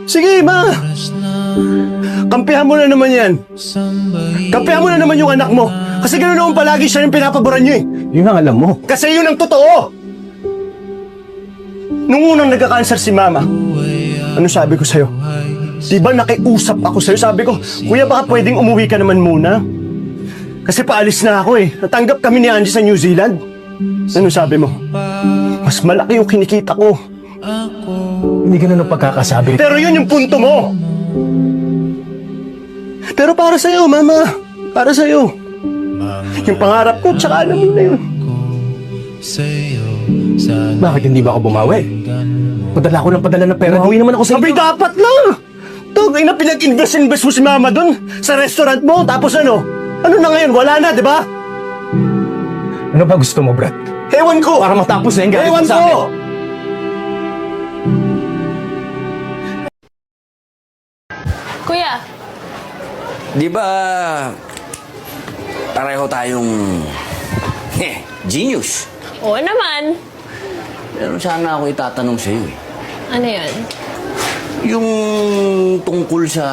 Sige, ma! Kampihan mo na naman yan. Kampihan mo na naman yung anak mo. Kasi gano'n naman palagi siya yung pinapaboran niyo eh. Yun ang alam mo. Kasi yun ang totoo! Nung unang nagka-cancer si Mama, ano sabi ko sa'yo? Diba nakiusap ako sa'yo? Sabi ko, Kuya, baka pwedeng umuwi ka naman muna. Kasi paalis na ako eh. Natanggap kami ni Angie sa New Zealand. Ano sabi mo? Mas malaki yung kinikita ko. Hindi ka na pagkakasabi. Pero yun yung punto mo. Pero para sa'yo, Mama. Para sa'yo. Yung pangarap ko, tsaka alam mo na yun. Bakit hindi ba ako bumawi? Padala ko ng padala ng pera. Bumawi naman ako sa Sabi, dapat lang! Tugay na pinag-invest mo si Mama dun sa restaurant mo. Tapos ano? Ano na ngayon? Wala na, di ba? Ano ba gusto mo, Brad? Ewan ko! Para matapos na yung galit Ewan mo sa ko! akin. Kuya, Di ba pareho tayong genius? oo naman. Pero sana ako itatanong sa'yo eh. Ano yan? Yung tungkol sa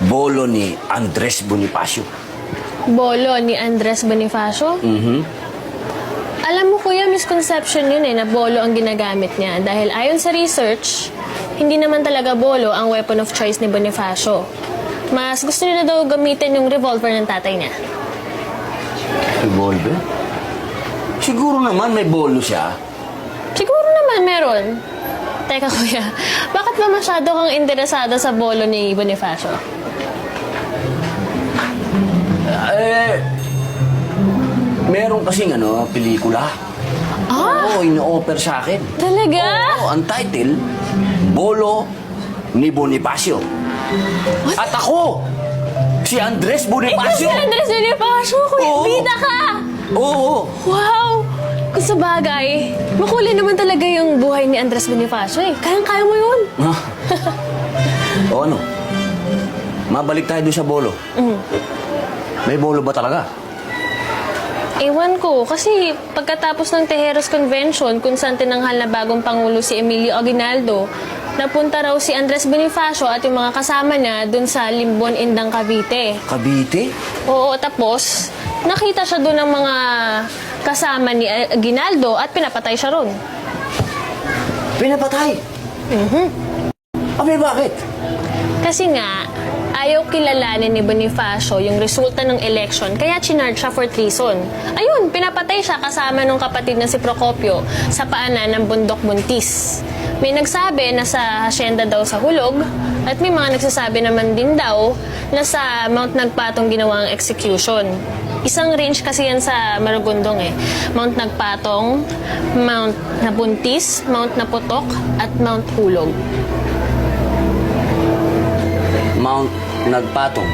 bolo ni Andres Bonifacio. Bolo ni Andres Bonifacio? Alam mo kuya, misconception yun na bolo ang ginagamit niya. Dahil ayon sa research, hindi naman talaga bolo ang weapon of choice ni Bonifacio. Mas gusto niya daw gamitin yung revolver ng tatay niya. Revolver? Siguro naman may bolo siya. Siguro naman meron. Teka kuya, bakit ba masyado kang interesado sa bolo ni Bonifacio? Meron kasing pelikula. Oo, ino-offer sa akin. Talaga? Oo, ang title, Bolo ni Bonifacio. At ako, si Andres Ikaw si Bonifacio. Andres Bonifacio, kuya. Oo. Bida ka! Oo. Wow! Kung sa bagay, makulay naman talaga yung buhay ni Andres Bonifacio eh. Kayang-kaya mo yun. O ano? Mabalik tayo doon sa bolo. May bolo ba talaga? Ewan ko, kasi pagkatapos ng Tejeros Convention, kung saan tinanghal na bagong Pangulo si Emilio Aguinaldo, napunta raw si Andres Bonifacio at yung mga kasama niya dun sa Limbon, Indang, Cavite. Cavite? Oo, tapos nakita siya doon ng mga kasama ni Aguinaldo at pinapatay siya ron. Pinapatay? Abay, bakit? Kasi nga, ayaw kilalanin ni Bonifacio yung resulta ng election, kaya chinarge siya for treason. Ayun, pinapatay siya kasama ng kapatid na si Procopio sa paanan ng Bundok Buntis. May nagsabi na sa hasyenda daw sa Hulog, at may mga nagsasabi naman din daw na sa Mount Nagpatong ginawang execution. Isang range kasi yan sa Maragondong eh. Mount Nagpatong, Mount Nabuntis, Mount Naputok, at Mount Hulog. Mount Nagpatong.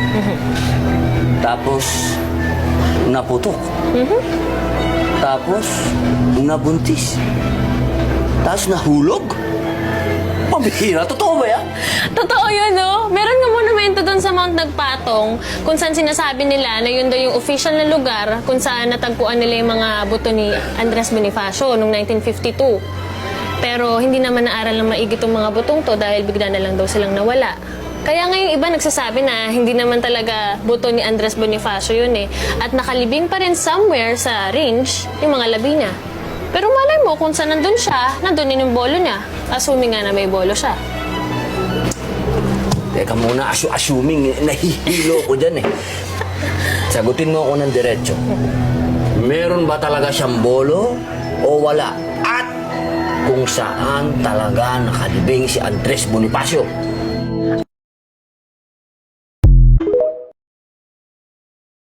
Tapos, naputok. Tapos, nabuntis. Tapos, nahulog. Pambihira, totoo ba yan? Totoo yun, no? Meron nga monumento doon sa Mount Nagpatong kung saan sinasabi nila na yun daw yung official na lugar kung saan natagpuan nila yung mga buto ni Andres Bonifacio noong 1952. Pero hindi naman naaral ng maigi itong mga butong to dahil bigla na lang daw silang nawala. Kaya ngayong iba nagsasabi na hindi naman talaga buto ni Andres Bonifacio yun eh. At nakalibing pa rin somewhere sa range yung mga labi niya. Pero malay mo kung saan nandun siya, nandun din yung bolo niya. Assuming nga na may bolo siya. Teka muna, assuming, nahihilo ko dyan eh. Sagutin mo ako ng diretso. Meron ba talaga siyang bolo o wala? At kung saan talaga nakalibing si Andres Bonifacio?